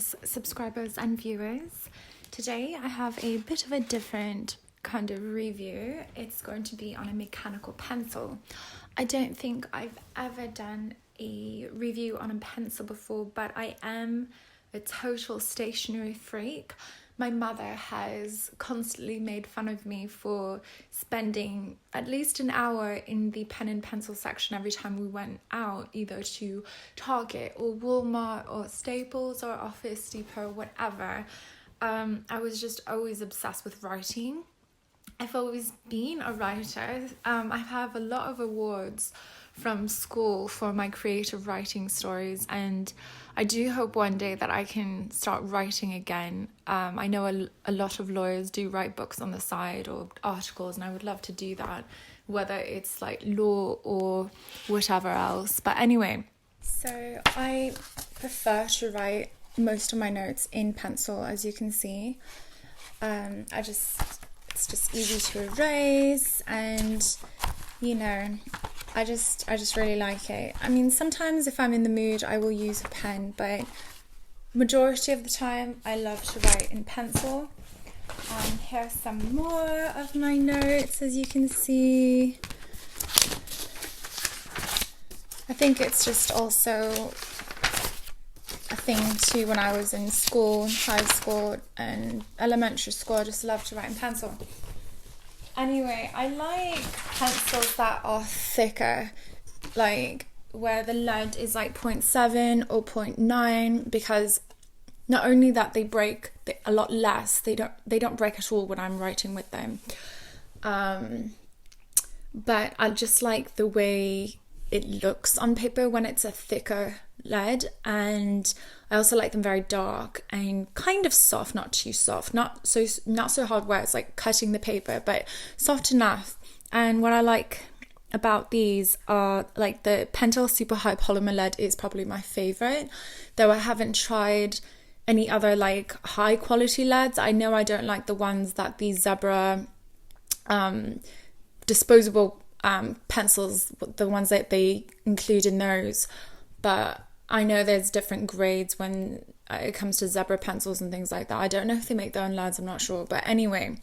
Greetings, subscribers and viewers. Today I have a bit of a different kind of review. It's going to be on a mechanical pencil. I don't think I've ever done a review on a pencil before, but I am a total stationery freak. My mother has constantly made fun of me for spending at least an hour in the pen and pencil section every time we went out, either to Target or Walmart or Staples or Office Depot, whatever. I was just always obsessed with writing. I've always been a writer. I have a lot of awards from school for my creative writing stories, and I do hope one day that I can start writing again. I know a lot of lawyers do write books on the side or articles, and I would love to do that, whether it's like law or whatever else. But anyway, so I prefer to write most of my notes in pencil, as you can see. It's just easy to erase, and I just really like it. I mean, sometimes if I'm in the mood, I will use a pen, but majority of the time, I love to write in pencil. Here's some more of my notes, as you can see. I think it's just also a thing too. When I was in school, high school and elementary school, I just loved to write in pencil. Anyway, I like pencils that are thicker, like where the lead is like 0.7 or 0.9, because not only that they break a lot less, they don't break at all when I'm writing with them. But I just like the way it looks on paper when it's a thicker lead, and I also like them very dark and kind of soft, not too soft, not so hard where it's like cutting the paper, but soft enough. And what I like about these are like the Pentel super high polymer lead is probably my favorite, though I haven't tried any other like high quality leads. I know I don't like the ones that these Zebra disposable pencils, the ones that they include in those, but I know there's different grades when it comes to Zebra pencils and things like that. I don't know if they make their own leads, I'm not sure, but anyway,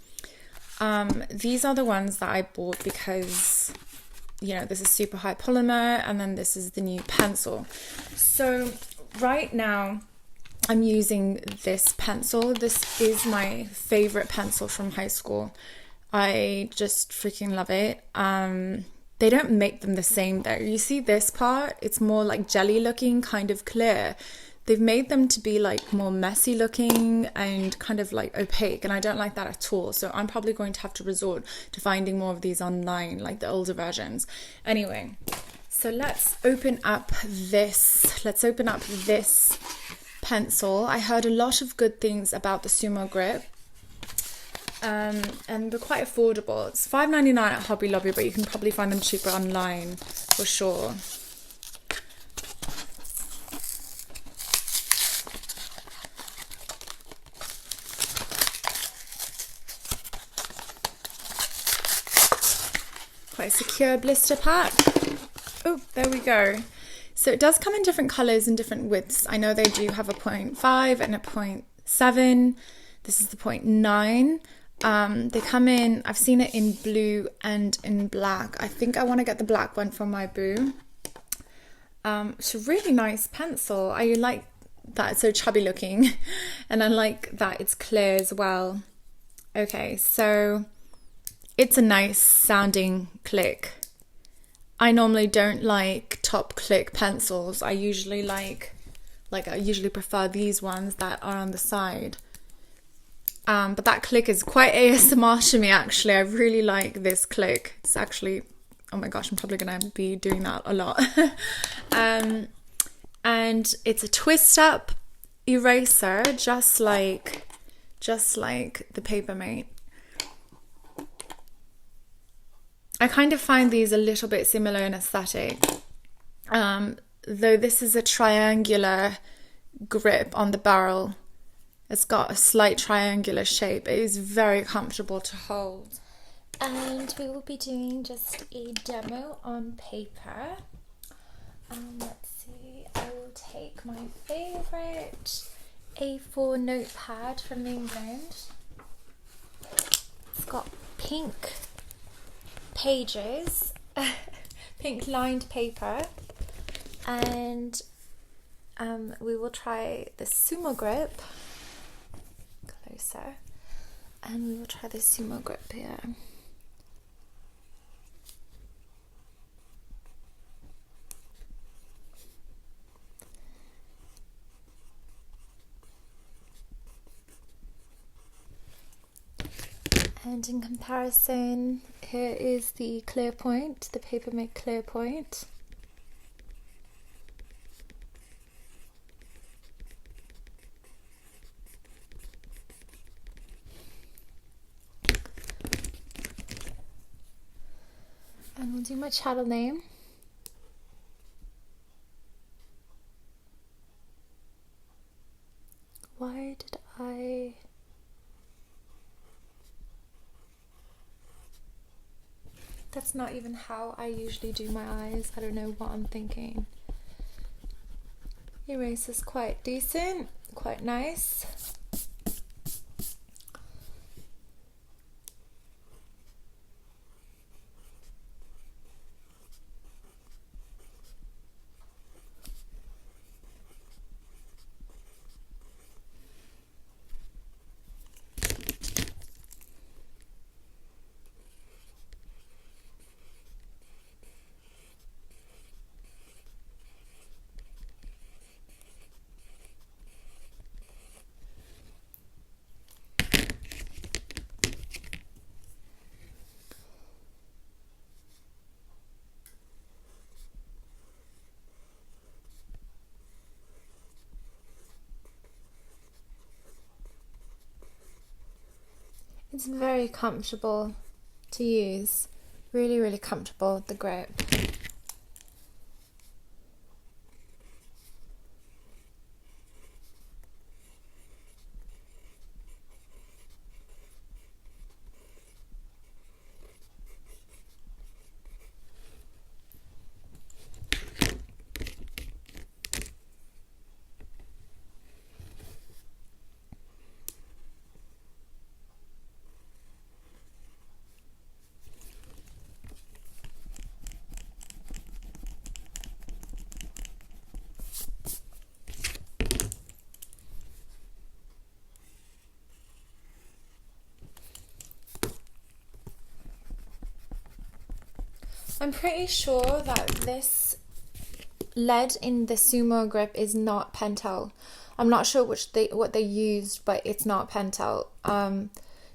these are the ones that I bought because this is super high polymer, and then this is the new pencil. So right now I'm using this pencil. This is my favorite pencil from high school. I just freaking love it. They don't make them the same though. You see this part? It's more like jelly looking, kind of clear. They've made them to be like more messy looking and kind of like opaque, and I don't like that at all. So I'm probably going to have to resort to finding more of these online, like the older versions. Anyway, so let's open up this pencil. I heard a lot of good things about the SUMOGRIP. And they're quite affordable. It's $5.99 at Hobby Lobby, but you can probably find them cheaper online for sure. Quite a secure blister pack. Oh, there we go. So it does come in different colours and different widths. I know they do have a 0.5 and a 0.7. This is the 0.9. They come in, I've seen it in blue and in black. I think I want to get the black one for my boo. It's a really nice pencil. I like that it's so chubby looking, and I like that it's clear as well. Okay, so it's a nice sounding click. I normally don't like top click pencils. I usually I usually prefer these ones that are on the side. But that click is quite ASMR to me, actually. I really like this click. It's actually, oh my gosh, I'm probably going to be doing that a lot. And it's a twist up eraser, just like the Papermate. I kind of find these a little bit similar in aesthetic. Though this is a triangular grip on the barrel. It's got a slight triangular shape. It is very comfortable to hold. And we will be doing just a demo on paper. Let's see, I will take my favorite A4 notepad from England. It's got pink pages, pink lined paper, and we will try the SUMOGRIP. Closer. And we will try the SUMOGRIP here. And in comparison, here is the CLEARPOINT, the Papermate CLEARPOINT. And we'll do my channel name. Why did I... That's not even how I usually do my eyes. I don't know what I'm thinking. Erase is quite decent, quite nice. It's very comfortable to use, really, really comfortable, the grip. I'm pretty sure that this lead in the SUMOGRIP is not Pentel. I'm not sure what they used, but it's not Pentel.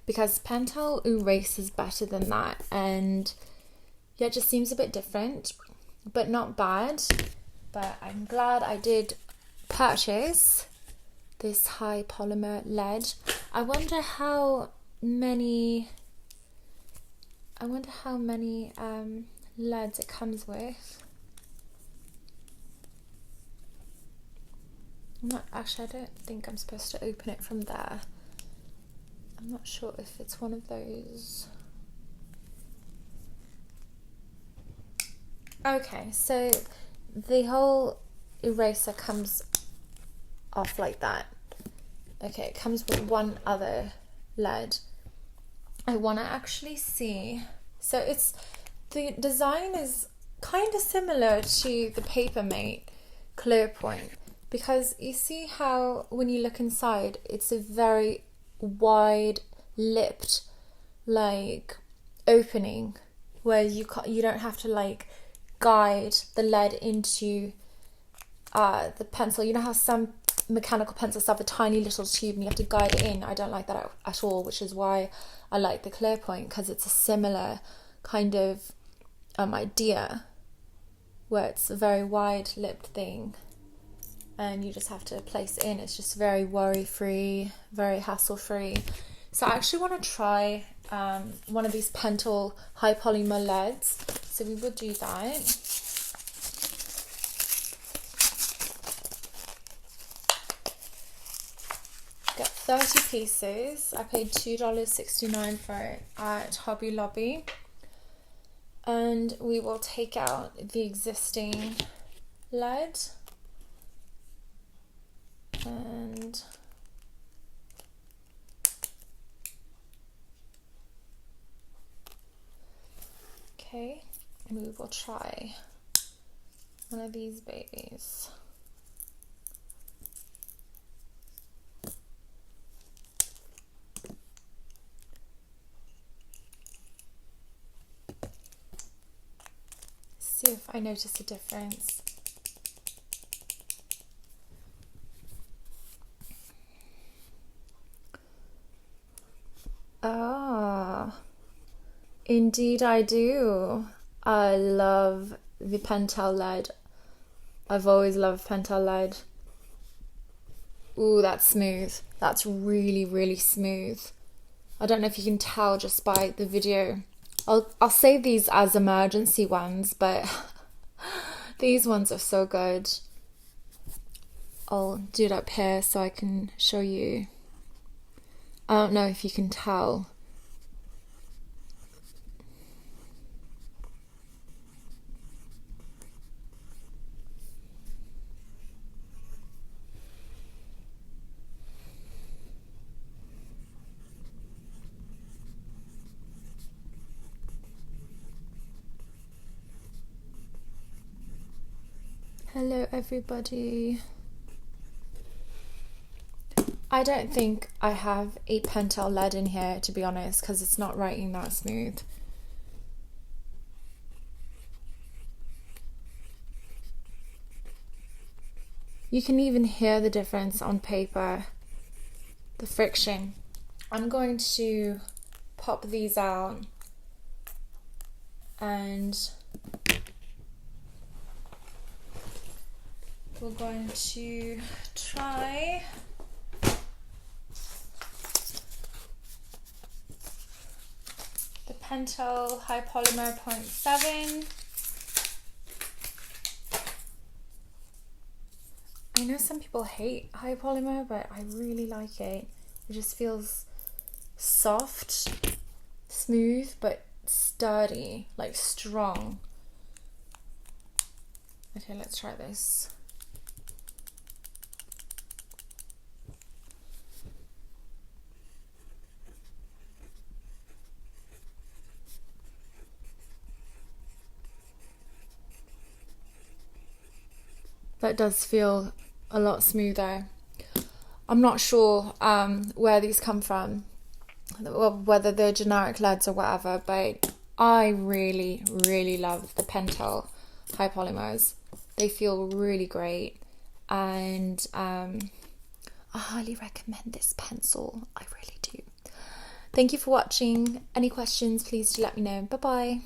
Because Pentel erases better than that, and yeah, it just seems a bit different, but not bad. But I'm glad I did purchase this high polymer lead. I wonder how many leads it comes with. Actually, I don't think I'm supposed to open it from there. I'm not sure if it's one of those. Okay, so the whole eraser comes off like that. Okay, it comes with one other lead. I want to actually see. So the design is kind of similar to the Papermate ClearPoint, because you see how when you look inside, it's a very wide lipped like opening where you don't have to like guide the lead into the pencil. You know how some mechanical pencils have a tiny little tube and you have to guide it in? I don't like that at all, which is why I like the ClearPoint, because it's a similar kind of idea where it's a very wide lipped thing and you just have to place it in. It's just very worry free, very hassle free. So I actually want to try one of these Pentel high polymer leads, so we will do that. Got 30 pieces. I paid $2.69 for it at Hobby Lobby. And we will take out the existing lead. And Okay, and we will try one of these babies. See if I notice a difference. Ah, indeed I do. I love the Pentel lead. I've always loved Pentel lead. Ooh, that's smooth. That's really, really smooth. I don't know if you can tell just by the video. I'll save these as emergency ones, but these ones are so good. I'll do it up here so I can show you. I don't know if you can tell. Hello everybody. I don't think I have a Pentel lead in here, to be honest, because it's not writing that smooth. You can even hear the difference on paper, the friction. I'm going to pop these out and we're going to try the Pentel High Polymer 0.7. I know some people hate high polymer, but I really like it. It just feels soft, smooth, but sturdy, like strong. Okay, let's try this. That does feel a lot smoother. I'm not sure where these come from, whether they're generic leads or whatever, but I really, really love the Pentel high polymers. They feel really great, and I highly recommend this pencil. I really do. Thank you for watching. Any questions, please do let me know. Bye bye.